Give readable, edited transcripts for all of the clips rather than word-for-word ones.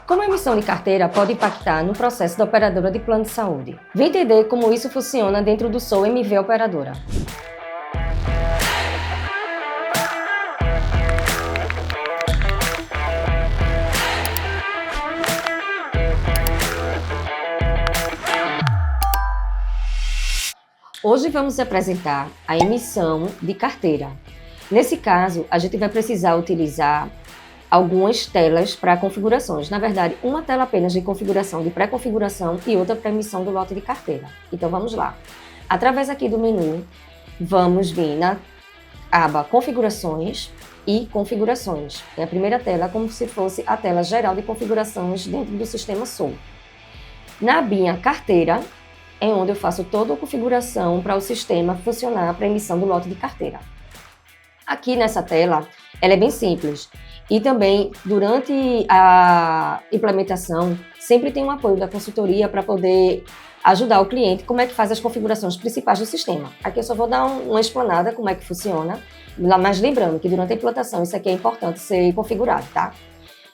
Como a emissão de carteira pode impactar no processo da operadora de plano de saúde? Vem entender como isso funciona dentro do SOU MV Operadora. Hoje vamos apresentar a emissão de carteira. Nesse caso, a gente vai precisar utilizar algumas telas para configurações. Na verdade, uma tela apenas de configuração, de pré-configuração e outra para emissão do lote de carteira. Então vamos lá. Através aqui do menu, vamos vir na aba Configurações e Configurações. É a primeira tela como se fosse a tela geral de configurações dentro do sistema SOU. Na abinha Carteira, é onde eu faço toda a configuração para o sistema funcionar para a emissão do lote de carteira. Aqui nessa tela, ela é bem simples. E também, durante a implementação, sempre tem um apoio da consultoria para poder ajudar o cliente como é que faz as configurações principais do sistema. Aqui eu só vou dar uma explanada como é que funciona, mas lembrando que durante a implantação isso aqui é importante ser configurado, tá?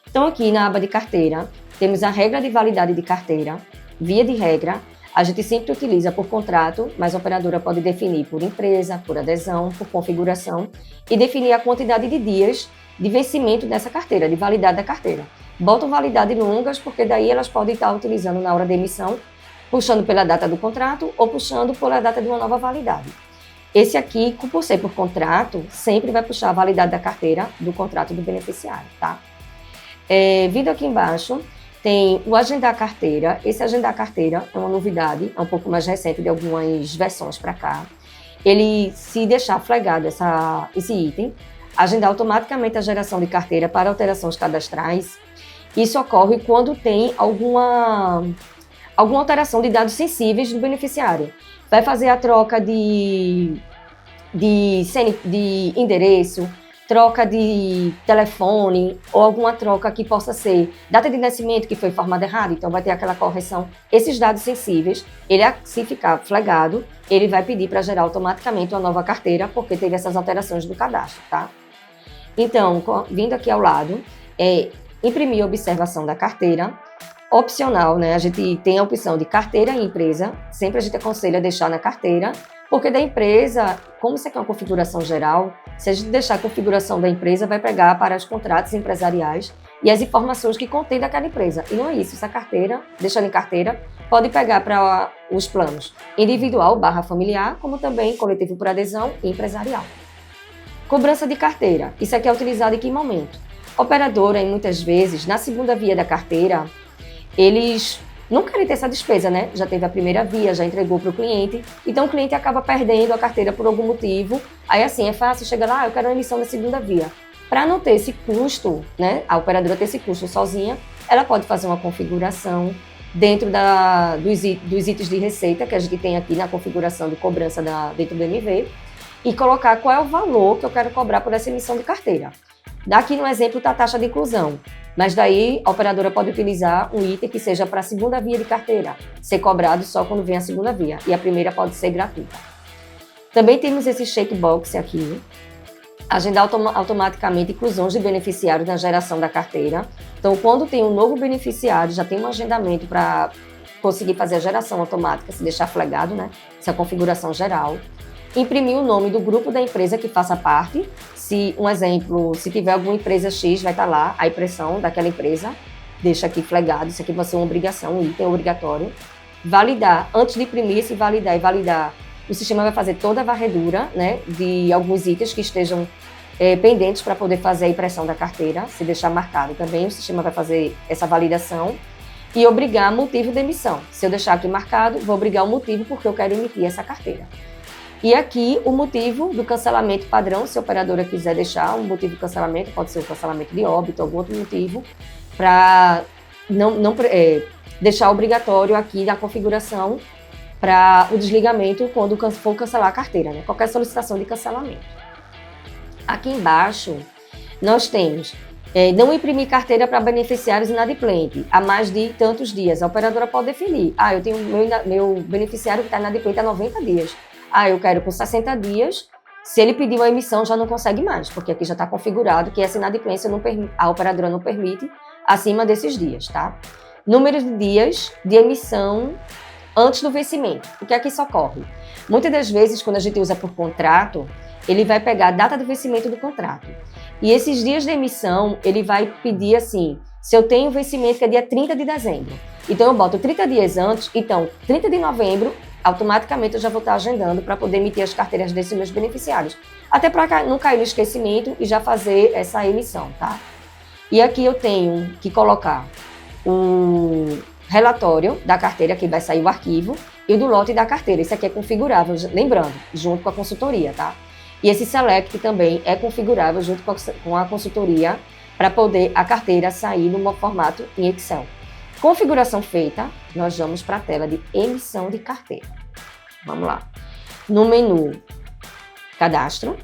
Então aqui na aba de carteira, temos a regra de validade de carteira, via de regra. A gente sempre utiliza por contrato, mas a operadora pode definir por empresa, por adesão, por configuração e definir a quantidade de dias de vencimento dessa carteira, de validade da carteira. Botam validade longas, porque daí elas podem estar utilizando na hora da emissão, puxando pela data do contrato ou puxando pela data de uma nova validade. Esse aqui, por ser por contrato, sempre vai puxar a validade da carteira do contrato do beneficiário, tá? Vindo aqui embaixo, tem o agendar carteira. Esse agendar carteira é uma novidade, é um pouco mais recente de algumas versões para cá. Ele, se deixar flaggado esse item, agendar automaticamente a geração de carteira para alterações cadastrais. Isso ocorre quando tem alguma alteração de dados sensíveis do beneficiário. Vai fazer a troca de endereço, troca de telefone ou alguma troca que possa ser data de nascimento que foi informada errada, então vai ter aquela correção. Esses dados sensíveis, se ficar flaggado, ele vai pedir para gerar automaticamente uma nova carteira porque teve essas alterações do cadastro, tá? Então, vindo aqui ao lado, imprimir a observação da carteira. Opcional, né? A gente tem a opção de carteira e empresa. Sempre a gente aconselha deixar na carteira, porque da empresa, como isso aqui é uma configuração geral, se a gente deixar a configuração da empresa, vai pegar para os contratos empresariais e as informações que contém daquela empresa. E não é isso. Essa carteira, deixando em carteira, pode pegar para os planos individual / familiar, como também coletivo por adesão e empresarial. Cobrança de carteira. Isso aqui é utilizado em que momento? Operadora, muitas vezes, na segunda via da carteira, eles não querem ter essa despesa, né? Já teve a primeira via, já entregou para o cliente, então o cliente acaba perdendo a carteira por algum motivo. Aí assim, é fácil, chega lá, eu quero uma emissão na segunda via. Para não ter esse custo, né? A operadora ter esse custo sozinha, ela pode fazer uma configuração dentro dos itens de receita que a gente tem aqui na configuração de cobrança dentro do MV, e colocar qual é o valor que eu quero cobrar por essa emissão de carteira. Daqui no exemplo está a taxa de inclusão, mas daí a operadora pode utilizar um item que seja para a segunda via de carteira, ser cobrado só quando vem a segunda via, e a primeira pode ser gratuita. Também temos esse checkbox aqui, agendar automaticamente inclusões de beneficiários na geração da carteira. Então, quando tem um novo beneficiário, já tem um agendamento para conseguir fazer a geração automática, se deixar flaggado, né? Essa é a configuração geral. Imprimir o nome do grupo da empresa que faça parte. Um exemplo, se tiver alguma empresa X, vai estar lá a impressão daquela empresa. Deixa aqui flaggado, isso aqui vai ser uma obrigação, um item obrigatório. Validar, antes de imprimir, se validar e validar, o sistema vai fazer toda a varredura, né, de alguns itens que estejam pendentes para poder fazer a impressão da carteira. Se deixar marcado também, o sistema vai fazer essa validação. E obrigar motivo de emissão. Se eu deixar aqui marcado, vou obrigar o motivo porque eu quero emitir essa carteira. E aqui o motivo do cancelamento padrão, se a operadora quiser deixar um motivo de cancelamento, pode ser o cancelamento de óbito, algum outro motivo, para deixar obrigatório aqui na configuração para o desligamento quando for cancelar a carteira, né? Qualquer solicitação de cancelamento. Aqui embaixo nós temos não imprimir carteira para beneficiários inadimplentes há mais de tantos dias. A operadora pode definir, eu tenho meu beneficiário que está inadimplente há 90 dias. Eu quero com 60 dias, se ele pedir uma emissão já não consegue mais, porque aqui já está configurado que essa inadimplência a operadora não permite acima desses dias, tá? Número de dias de emissão antes do vencimento. O que é que isso ocorre? Muitas das vezes, quando a gente usa por contrato, ele vai pegar a data de vencimento do contrato. E esses dias de emissão, ele vai pedir assim, se eu tenho vencimento que é dia 30 de dezembro, então eu boto 30 dias antes, então 30 de novembro, automaticamente eu já vou estar agendando para poder emitir as carteiras desses meus beneficiários. Até para não cair no esquecimento e já fazer essa emissão, tá? E aqui eu tenho que colocar um relatório da carteira, que vai sair o arquivo, e o do lote da carteira. Isso aqui é configurável, lembrando, junto com a consultoria, tá? E esse select também é configurável junto com a consultoria para poder a carteira sair no formato em Excel. Configuração feita, nós vamos para a tela de emissão de carteira. Vamos lá. No menu Cadastro,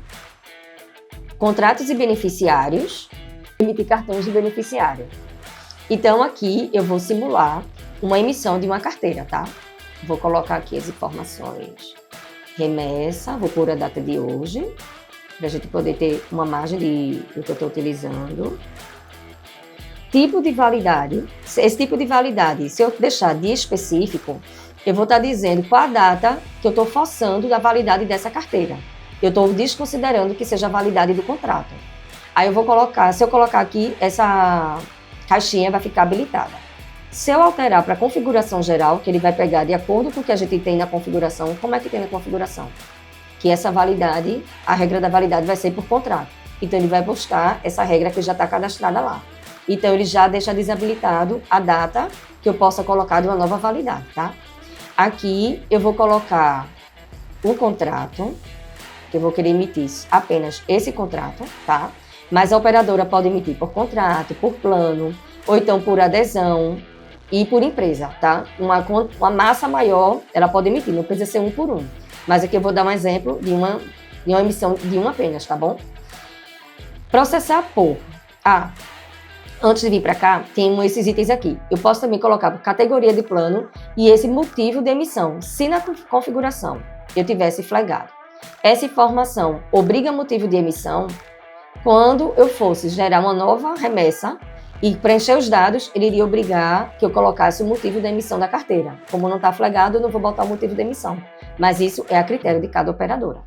Contratos e Beneficiários, emitir cartões de beneficiário. Então, aqui eu vou simular uma emissão de uma carteira, tá? Vou colocar aqui as informações. Remessa, vou pôr a data de hoje, para a gente poder ter uma margem do que eu estou utilizando. Tipo de validade. Esse tipo de validade, se eu deixar dia específico, eu vou estar dizendo qual a data que eu estou forçando da validade dessa carteira. Eu estou desconsiderando que seja a validade do contrato. Aí eu vou colocar, se eu colocar aqui, essa caixinha vai ficar habilitada. Se eu alterar para configuração geral, que ele vai pegar de acordo com o que a gente tem na configuração, como é que tem na configuração? Que essa validade, a regra da validade vai ser por contrato. Então ele vai buscar essa regra que já está cadastrada lá. Então ele já deixa desabilitado a data que eu possa colocar de uma nova validade, tá? Aqui eu vou colocar o contrato, que eu vou querer emitir apenas esse contrato, tá? Mas a operadora pode emitir por contrato, por plano, ou então por adesão e por empresa, tá? Uma massa maior, ela pode emitir, não precisa ser um por um. Mas aqui eu vou dar um exemplo de uma emissão de uma apenas, tá bom? Processar por. Antes de vir para cá, tem esses itens aqui. Eu posso também colocar por categoria de plano e esse motivo de emissão, se na configuração eu tivesse flagado. Essa informação obriga motivo de emissão. Quando eu fosse gerar uma nova remessa e preencher os dados, ele iria obrigar que eu colocasse o motivo da emissão da carteira. Como não está flagado, eu não vou botar o motivo da emissão. Mas isso é a critério de cada operadora.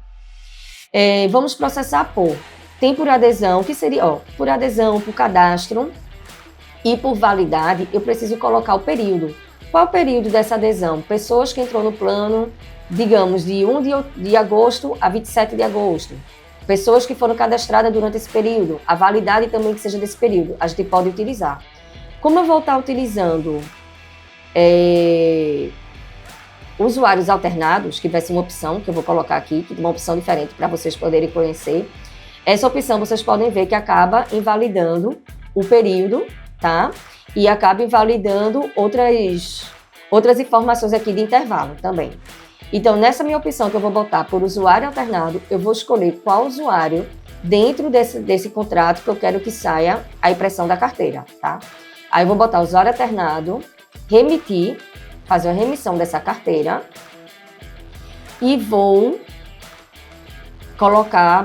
Vamos processar por. Tem por adesão, que seria, por adesão, por cadastro e por validade, eu preciso colocar o período. Qual é o período dessa adesão? Pessoas que entrou no plano, digamos, de 1 de agosto a 27 de agosto. Pessoas que foram cadastradas durante esse período, a validade também que seja desse período, a gente pode utilizar. Como eu vou estar utilizando usuários alternados, que vai ser uma opção que eu vou colocar aqui, que é uma opção diferente para vocês poderem conhecer, essa opção vocês podem ver que acaba invalidando o período, tá? E acaba invalidando outras informações aqui de intervalo também. Então, nessa minha opção que eu vou botar por usuário alternado, eu vou escolher qual usuário dentro desse contrato que eu quero que saia a impressão da carteira, tá? Aí eu vou botar usuário alternado, remitir, fazer a remissão dessa carteira e vou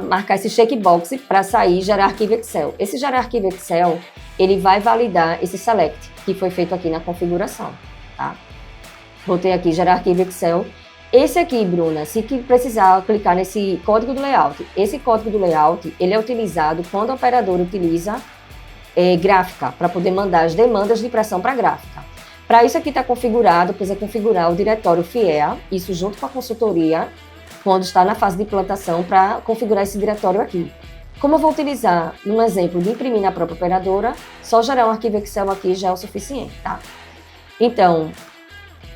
marcar esse checkbox para sair gerar arquivo Excel. Esse gerar arquivo Excel, ele vai validar esse select que foi feito aqui na configuração, tá? Botei aqui gerar arquivo Excel. Esse aqui, Bruna, se precisar clicar nesse código do layout, esse código do layout, ele é utilizado quando a operadora utiliza gráfica, para poder mandar as demandas de impressão para gráfica. Para isso aqui está configurado, precisa configurar o diretório FIEA, isso junto com a consultoria, quando está na fase de implantação, para configurar esse diretório aqui. Como eu vou utilizar, num exemplo de imprimir na própria operadora, só gerar um arquivo Excel aqui já é o suficiente, tá? Então,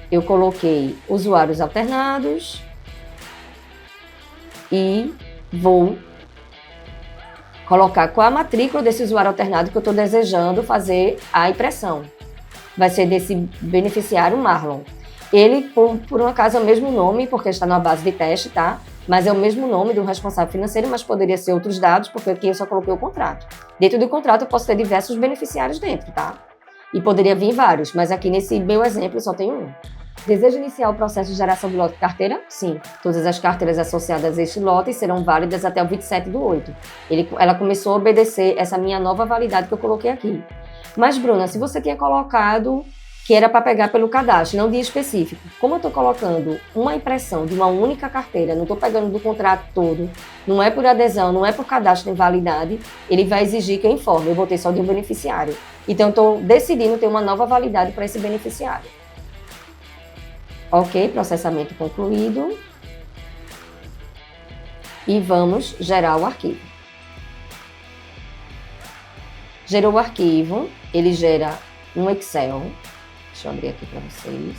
eu coloquei usuários alternados e vou colocar qual a matrícula desse usuário alternado que eu estou desejando fazer a impressão. Vai ser desse beneficiário Marlon. Ele, por um acaso, é o mesmo nome, porque está numa base de teste, tá? Mas é o mesmo nome do responsável financeiro, mas poderia ser outros dados, porque aqui eu só coloquei o contrato. Dentro do contrato eu posso ter diversos beneficiários dentro, tá? E poderia vir vários, mas aqui nesse meu exemplo só tem um. Deseja iniciar o processo de geração do lote de carteira? Sim. Todas as carteiras associadas a este lote serão válidas até o 27/8. Ela começou a obedecer essa minha nova validade que eu coloquei aqui. Mas, Bruna, se você tinha colocado que era para pegar pelo cadastro, não dia específico, como eu estou colocando uma impressão de uma única carteira, não estou pegando do contrato todo, não é por adesão, não é por cadastro em validade, ele vai exigir que eu informe, eu botei só de um beneficiário. Então, eu estou decidindo ter uma nova validade para esse beneficiário. Ok, processamento concluído. E vamos gerar o arquivo. Gerou o arquivo, ele gera um Excel. Deixa eu abrir aqui para vocês.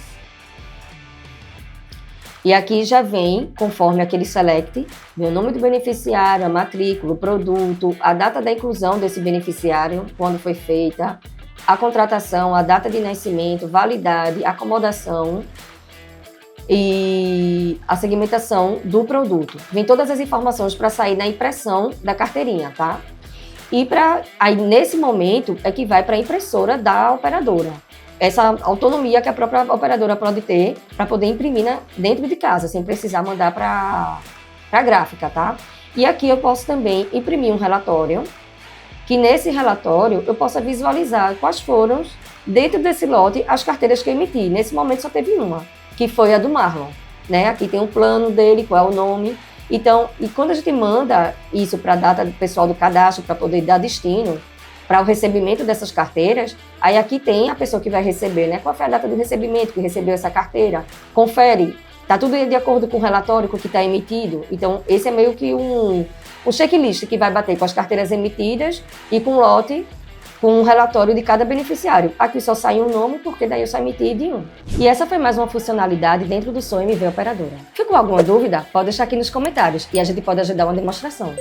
E aqui já vem, conforme aquele select, o nome do beneficiário, a matrícula, o produto, a data da inclusão desse beneficiário, quando foi feita, a contratação, a data de nascimento, validade, acomodação e a segmentação do produto. Vem todas as informações para sair na impressão da carteirinha, tá? E aí, nesse momento, é que vai para a impressora da operadora. Essa autonomia que a própria operadora pode ter para poder imprimir dentro de casa, sem precisar mandar para a gráfica, tá? E aqui eu posso também imprimir um relatório, que nesse relatório eu possa visualizar quais foram, dentro desse lote, as carteiras que eu emiti. Nesse momento só teve uma, que foi a do Marlon, né? Aqui tem um plano dele, qual é o nome. Então, e quando a gente manda isso para a data do pessoal do cadastro, para poder dar destino para o recebimento dessas carteiras, aí aqui tem a pessoa que vai receber, né? Qual foi a data do recebimento que recebeu essa carteira? Confere, tá tudo de acordo com o relatório com o que está emitido. Então, esse é meio que um checklist que vai bater com as carteiras emitidas e com o lote, com um relatório de cada beneficiário. Aqui só sai um nome, porque daí eu só emiti de um. E essa foi mais uma funcionalidade dentro do SOMV Operadora. Ficou alguma dúvida? Pode deixar aqui nos comentários e a gente pode ajudar uma demonstração.